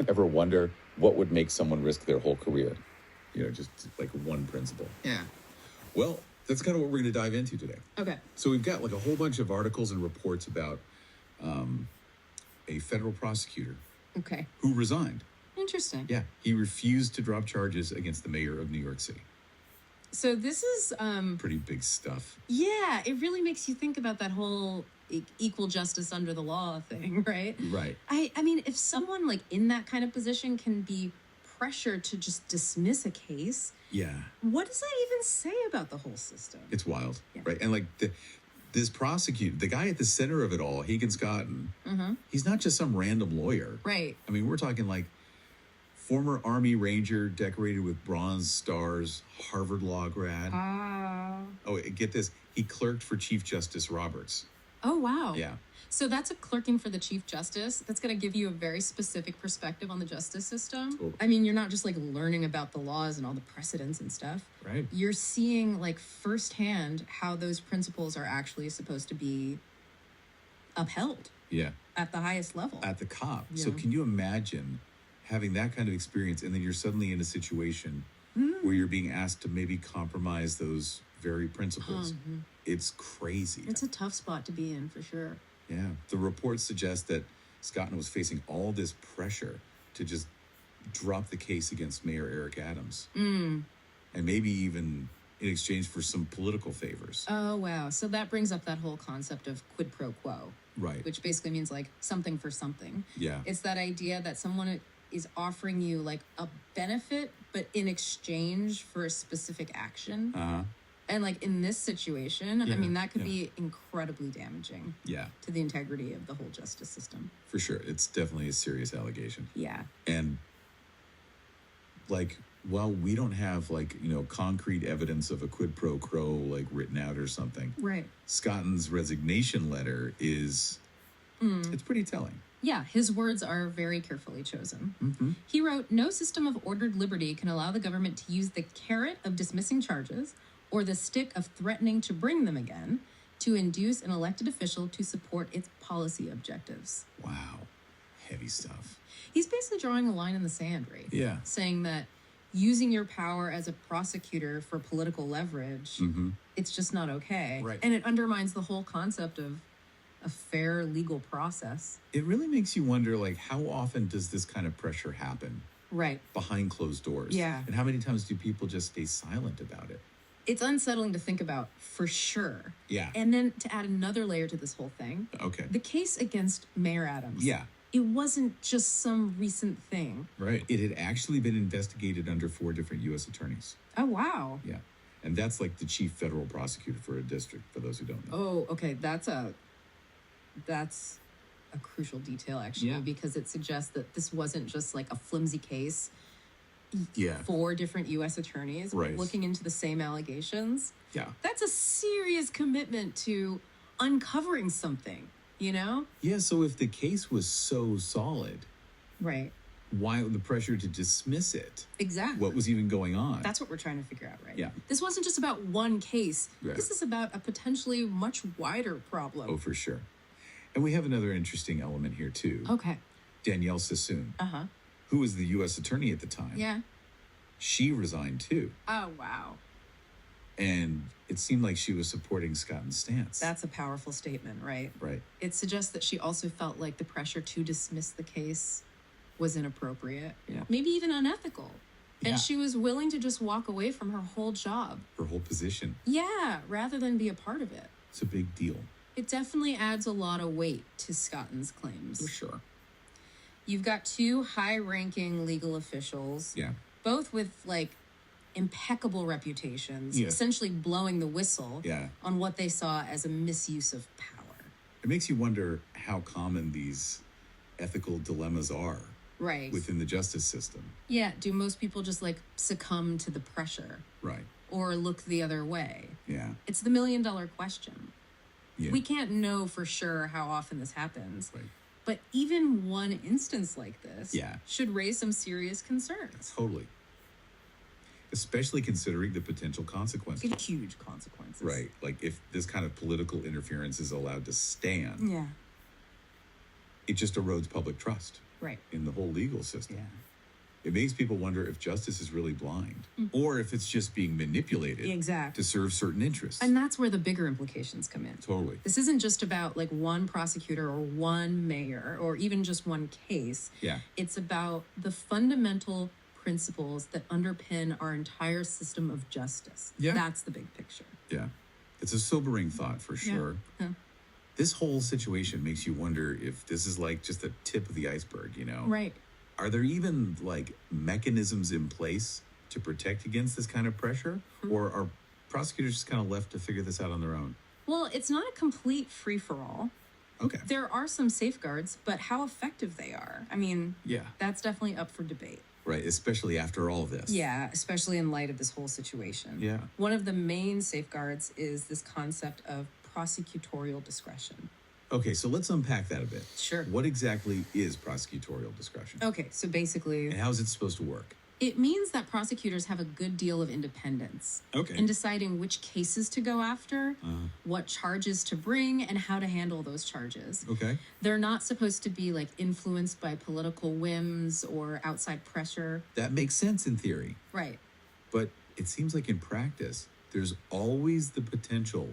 Ever wonder what would make someone risk their whole career? Just like one principle. Yeah. Well, that's kind of what we're going to dive into today. Okay. So we've got like a whole bunch of articles and reports about a federal prosecutor Okay. who resigned. Interesting. Yeah. He refused to drop charges against the mayor of New York City. So this is Pretty big stuff. yeah, it really makes you think about that whole equal justice under the law thing, right? Right. I mean, if someone like in that kind of position can be pressured to just dismiss a case, Yeah. what does that even say about the whole system? It's wild. Yeah. Right. And like this prosecutor, the guy at the center of it all, Hagan Scotten, he's not just some random lawyer. Right. I mean, we're talking like former Army Ranger, decorated with Bronze Stars, Harvard Law grad. Oh, get this. He clerked for Chief Justice Roberts. Oh, wow. Yeah. So that's a clerking for the Chief Justice. That's going to give you a very specific perspective on the justice system. Totally. I mean, you're not just like learning about the laws and all the precedents and stuff. Right. You're seeing like firsthand how those principles are actually supposed to be upheld. Yeah. At the highest level. At the cop. Yeah. So can you imagine having that kind of experience and then you're suddenly in a situation where you're being asked to maybe compromise those very principles? It's crazy. It's a tough spot to be in for sure. Yeah. The reports suggest that Scotten was facing all this pressure to just drop the case against Mayor Eric Adams. And maybe even in exchange for some political favors. Oh, wow. So that brings up that whole concept of quid pro quo. Right. Which basically means like something for something. Yeah. It's that idea that someone is offering you like a benefit, but in exchange for a specific action. And like in this situation, I mean, that could be incredibly damaging to the integrity of the whole justice system. For sure. It's definitely a serious allegation. Yeah. And like, while we don't have like, concrete evidence of a quid pro quo like written out or something. Right. Scotten's resignation letter is, it's pretty telling. Yeah, his words are very carefully chosen. He wrote, "No system of ordered liberty can allow the government to use the carrot of dismissing charges or the stick of threatening to bring them again to induce an elected official to support its policy objectives." Wow. Heavy stuff. He's basically drawing a line in the sand, right? Yeah. Saying that using your power as a prosecutor for political leverage, it's just not okay. Right. And it undermines the whole concept of a fair legal process. It really makes you wonder, like, how often does this kind of pressure happen? Right. Behind closed doors. Yeah. And how many times do people just stay silent about it? It's unsettling to think about, for sure. Yeah. And then to add another layer to this whole thing. Okay. The case against Mayor Adams. Yeah. It wasn't just some recent thing. Right. It had actually been investigated under 4 different U.S. attorneys. Oh, wow. Yeah. And that's like the chief federal prosecutor for a district, for those who don't know. Oh, okay. That's a crucial detail, actually, because it suggests that this wasn't just like a flimsy case. Yeah. 4 different U.S. attorneys looking into the same allegations. Yeah. That's a serious commitment to uncovering something, Yeah, so if the case was so solid, right, why the pressure to dismiss it? Exactly. What was even going on? That's what we're trying to figure out, right? Yeah. This wasn't just about one case. Yeah. This is about a potentially much wider problem. Oh, for sure. And we have another interesting element here, too. Okay. Danielle Sassoon, Uh-huh. who was the U.S. attorney at the time. Yeah. She resigned, too. Oh, wow. And it seemed like she was supporting Scotten's stance. That's a powerful statement, right? Right. It suggests that she also felt like the pressure to dismiss the case was inappropriate. Yeah. Maybe even unethical. Yeah. And she was willing to just walk away from her whole job. Her whole position. Yeah, rather than be a part of it. It's a big deal. It definitely adds a lot of weight to Scotten's claims. For sure. You've got 2 high-ranking legal officials. Yeah. Both with, like, impeccable reputations, essentially blowing the whistle on what they saw as a misuse of power. It makes you wonder how common these ethical dilemmas are within the justice system. Yeah, do most people just, like, succumb to the pressure? Right. Or look the other way? Yeah. It's the million-dollar question. Yeah. We can't know for sure how often this happens. Right. But even one instance like this should raise some serious concerns. Totally. Especially considering the potential consequences. Huge consequences. Right. Like if this kind of political interference is allowed to stand, Yeah. it just erodes public trust. Right. in the whole legal system. Yeah. It makes people wonder if justice is really blind or if it's just being manipulated Exactly. to serve certain interests. And that's where the bigger implications come in. Totally. This isn't just about like one prosecutor or one mayor or even just one case. Yeah. It's about the fundamental principles that underpin our entire system of justice. Yeah. That's the big picture. Yeah. It's a sobering thought for sure. Yeah. This whole situation makes you wonder if this is like just the tip of the iceberg, you know? Right. Are there even like mechanisms in place to protect against this kind of pressure? Or are prosecutors just kind of left to figure this out on their own? Well, it's not a complete free-for-all. Okay. There are some safeguards, but how effective they are, I mean, Yeah. that's definitely up for debate. Right. Especially after all of this. Yeah, especially in light of this whole situation. Yeah. One of the main safeguards is this concept of prosecutorial discretion. Okay, so let's unpack that a bit. Sure. What exactly is prosecutorial discretion? Okay, so basically, And how is it supposed to work? it means that prosecutors have a good deal of independence Okay. in deciding which cases to go after, what charges to bring, and how to handle those charges. Okay. They're not supposed to be like influenced by political whims or outside pressure. That makes sense in theory. Right. But it seems like in practice, there's always the potential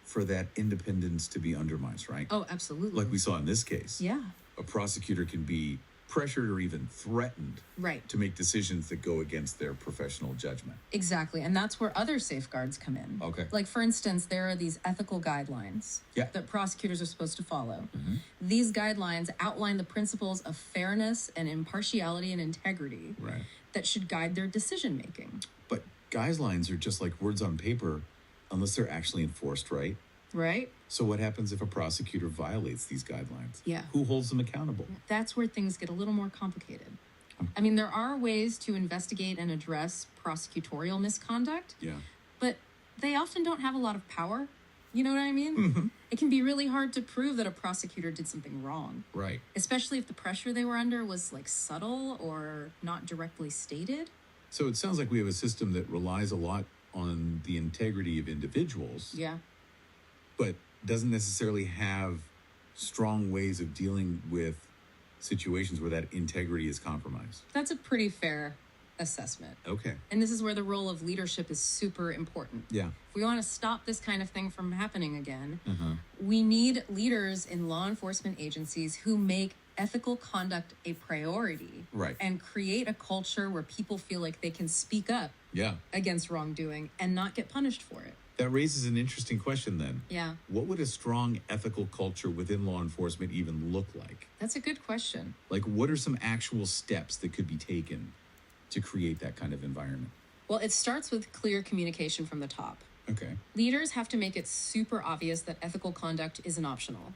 for that independence to be undermined, right? Oh, absolutely. Like we saw in this case. Yeah. A prosecutor can be pressured or even threatened Right. to make decisions that go against their professional judgment. Exactly. And that's where other safeguards come in. Okay. Like, for instance, there are these ethical guidelines Yeah. that prosecutors are supposed to follow. These guidelines outline the principles of fairness and impartiality and integrity Right. that should guide their decision making. But guidelines are just like words on paper unless they're actually enforced, right? Right? So what happens if a prosecutor violates these guidelines? Yeah. Who holds them accountable? That's where things get a little more complicated. I mean, there are ways to investigate and address prosecutorial misconduct, Yeah. but they often don't have a lot of power. You know what I mean? It can be really hard to prove that a prosecutor did something wrong, Right. especially if the pressure they were under was like subtle or not directly stated. So it sounds like we have a system that relies a lot on the integrity of individuals, Yeah. but doesn't necessarily have strong ways of dealing with situations where that integrity is compromised. That's a pretty fair assessment. Okay. And this is where the role of leadership is super important. Yeah. If we want to stop this kind of thing from happening again, Uh-huh. we need leaders in law enforcement agencies who make ethical conduct a priority. Right. And create a culture where people feel like they can speak up Yeah. against wrongdoing and not get punished for it. That raises an interesting question then. Yeah, What would a strong ethical culture within law enforcement even look like? that's a good question. Like, what are some actual steps that could be taken to create that kind of environment? Well, it starts with clear communication from the top. Okay. Leaders have to make it super obvious that ethical conduct isn't optional.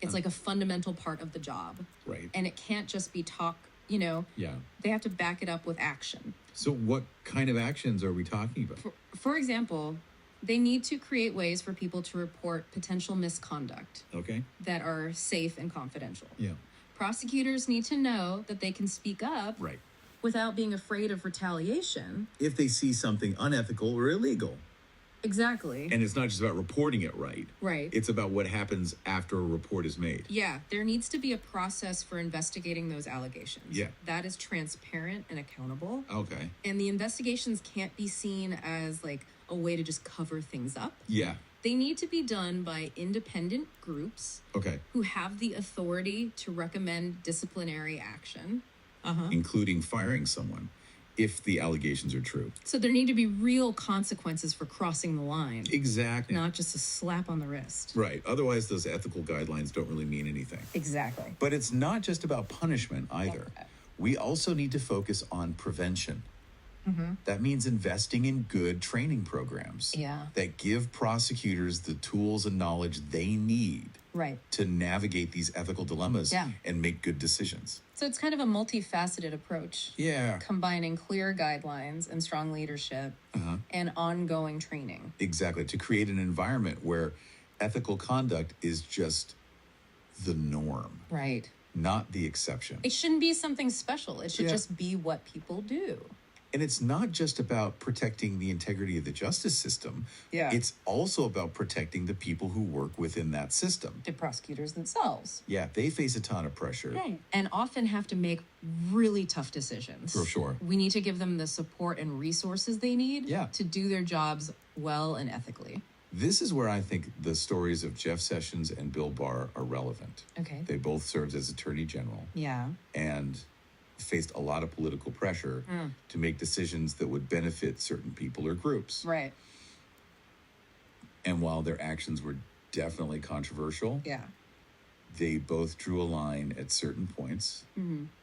It's like a fundamental part of the job. Right. And it can't just be talk, you know, Yeah. they have to back it up with action. So what kind of actions are we talking about? For example, they need to create ways for people to report potential misconduct Okay. that are safe and confidential. Yeah. Prosecutors need to know that they can speak up Right. without being afraid of retaliation. If they see something unethical or illegal. Exactly. And it's not just about reporting it right. Right. It's about what happens after a report is made. Yeah, there needs to be a process for investigating those allegations. Yeah. That is transparent and accountable. Okay. And the investigations can't be seen as like a way to just cover things up. Yeah. They need to be done by independent groups Okay. who have the authority to recommend disciplinary action. Including firing someone if the allegations are true. So there need to be real consequences for crossing the line, Exactly. not just a slap on the wrist. Right. Otherwise, those ethical guidelines don't really mean anything. Exactly. But it's not just about punishment either. We also need to focus on prevention. That means investing in good training programs Yeah. that give prosecutors the tools and knowledge they need Right. to navigate these ethical dilemmas Yeah. and make good decisions. So it's kind of a multifaceted approach, Yeah, combining clear guidelines and strong leadership and ongoing training. exactly. To create an environment where ethical conduct is just the norm, Right. not the exception. It shouldn't be something special. It should Yeah. just be what people do. And it's not just about protecting the integrity of the justice system. Yeah. It's also about protecting the people who work within that system. The prosecutors themselves. Yeah, they face a ton of pressure. Right. And often have to make really tough decisions. For sure. We need to give them the support and resources they need to do their jobs well and ethically. This is where I think the stories of Jeff Sessions and Bill Barr are relevant. Okay. They both served as attorney general. Yeah. And faced a lot of political pressure to make decisions that would benefit certain people or groups. Right. And while their actions were definitely controversial, they both drew a line at certain points,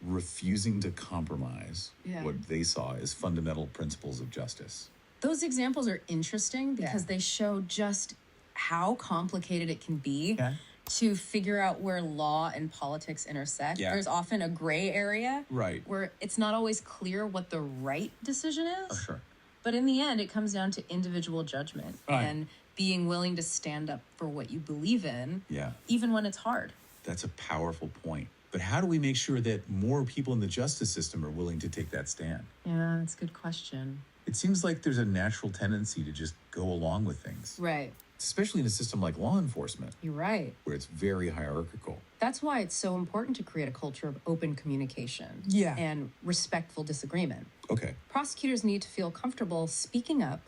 refusing to compromise what they saw as fundamental principles of justice. Those examples are interesting because they show just how complicated it can be to figure out where law and politics intersect. There's often a gray area where it's not always clear what the right decision is. For sure. But in the end, it comes down to individual judgment and being willing to stand up for what you believe in, even when it's hard. That's a powerful point. But how do we make sure that more people in the justice system are willing to take that stand? Yeah, that's a good question. It seems like there's a natural tendency to just go along with things. Right. Especially in a system like law enforcement. You're right. Where it's very hierarchical. That's why it's so important to create a culture of open communication and respectful disagreement. Okay. Prosecutors need to feel comfortable speaking up,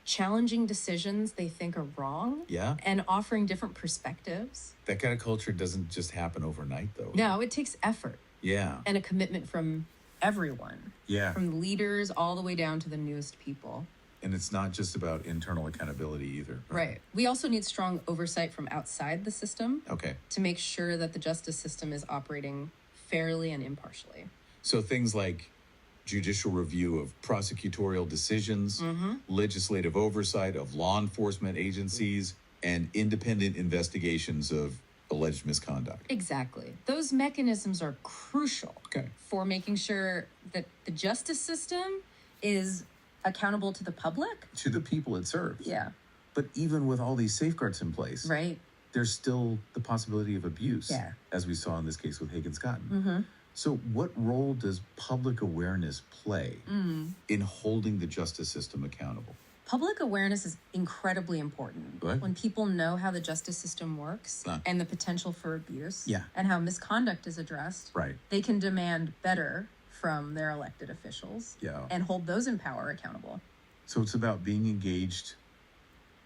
challenging decisions they think are wrong, and offering different perspectives. That kind of culture doesn't just happen overnight, though. No, it takes effort. Yeah. And a commitment from everyone. Yeah. From leaders all the way down to the newest people. And it's not just about internal accountability either. Right. We also need strong oversight from outside the system. Okay. To make sure that the justice system is operating fairly and impartially. So things like judicial review of prosecutorial decisions, legislative oversight of law enforcement agencies, and independent investigations of alleged misconduct. Exactly. Those mechanisms are crucial for making sure that the justice system is accountable to the public. To the people it serves. Yeah. But even with all these safeguards in place, there's still the possibility of abuse, as we saw in this case with Hagan Scotten. So what role does public awareness play in holding the justice system accountable? Public awareness is incredibly important. When people know how the justice system works and the potential for abuse and how misconduct is addressed, they can demand better from their elected officials and hold those in power accountable. So it's about being engaged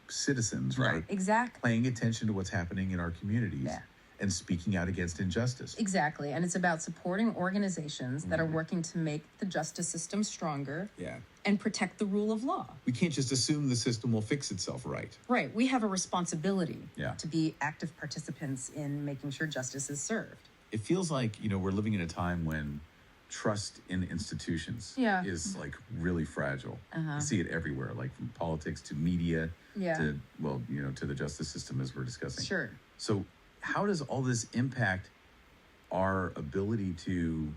citizens, right? Exactly. Paying attention to what's happening in our communities and speaking out against injustice. Exactly. And it's about supporting organizations that are working to make the justice system stronger and protect the rule of law. We can't just assume the system will fix itself right. Right. We have a responsibility to be active participants in making sure justice is served. It feels like, we're living in a time when trust in institutions is like really fragile. You see it everywhere, like from politics to media to, to the justice system as we're discussing. Sure. So how does all this impact our ability to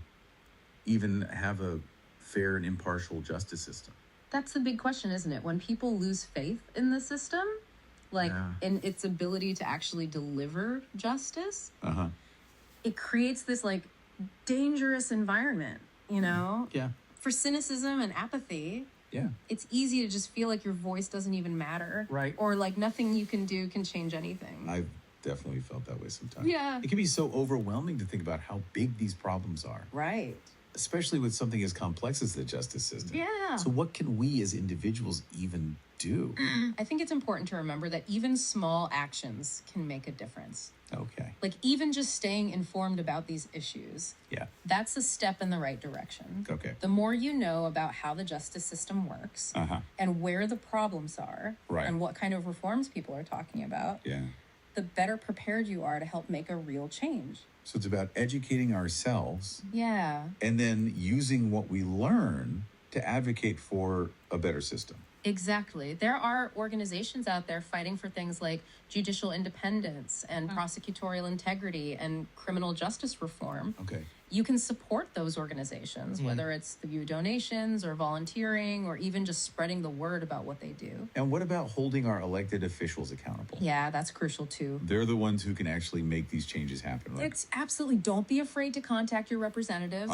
even have a fair and impartial justice system? That's the big question, isn't it? When people lose faith in the system, in its ability to actually deliver justice, it creates this dangerous environment, for cynicism and apathy. It's easy to just feel like your voice doesn't even matter, or nothing you can do can change anything. I've definitely felt that way sometimes. It can be so overwhelming to think about how big these problems are, especially with something as complex as the justice system. So what can we as individuals even do? I think it's important to remember that even small actions can make a difference. Even just staying informed about these issues. That's a step in the right direction. The more you know about how the justice system works and where the problems are and what kind of reforms people are talking about, the better prepared you are to help make a real change. So it's about educating ourselves. And then using what we learn to advocate for a better system. Exactly. There are organizations out there fighting for things like judicial independence and prosecutorial integrity and criminal justice reform. You can support those organizations, whether it's through donations or volunteering or even just spreading the word about what they do. And what about holding our elected officials accountable? Yeah, that's crucial too. They're the ones who can actually make these changes happen. It's absolutely, don't be afraid to contact your representatives.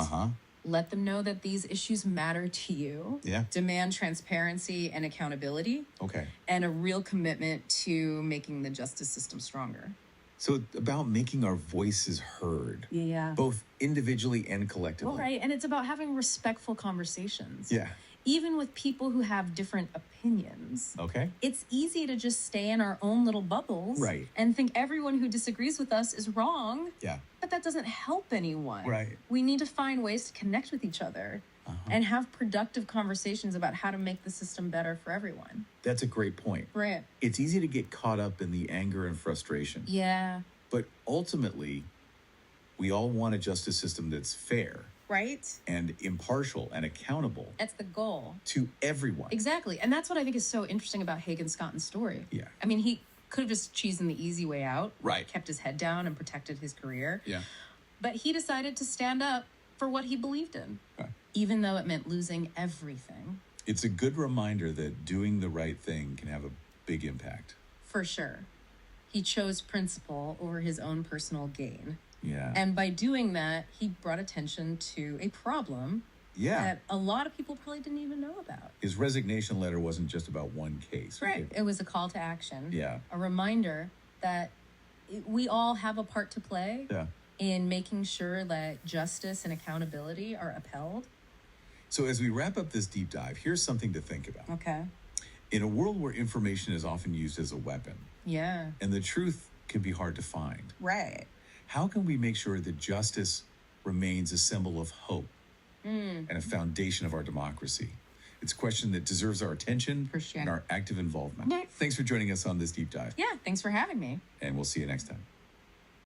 Let them know that these issues matter to you. Yeah. Demand transparency and accountability. Okay. And a real commitment to making the justice system stronger. So about making our voices heard. Yeah. Both individually and collectively. Well, right. And it's about having respectful conversations. Yeah. Even with people who have different opinions. Okay. It's easy to just stay in our own little bubbles. Right. And think everyone who disagrees with us is wrong. Yeah. But that doesn't help anyone. Right. We need to find ways to connect with each other and have productive conversations about how to make the system better for everyone. That's a great point. Right. It's easy to get caught up in the anger and frustration. Yeah. But ultimately, we all want a justice system that's fair. Right? And impartial and accountable. That's the goal. To everyone. Exactly. And that's what I think is so interesting about Hagan Scotten's story. Yeah. I mean, he could have just chosen the easy way out. Right. Kept his head down and protected his career. Yeah. But he decided to stand up for what he believed in. Right. Even though it meant losing everything. It's a good reminder that doing the right thing can have a big impact. For sure. He chose principle over his own personal gain. Yeah. And by doing that, he brought attention to a problem that a lot of people probably didn't even know about. His resignation letter wasn't just about one case. Right. It was a call to action. Yeah. A reminder that we all have a part to play in making sure that justice and accountability are upheld. So as we wrap up this deep dive, here's something to think about. Okay. In a world where information is often used as a weapon, and the truth can be hard to find, right? How can we make sure that justice remains a symbol of hope and a foundation of our democracy? It's a question that deserves our attention and our active involvement. Thanks for joining us on this deep dive. Yeah, thanks for having me. And we'll see you next time.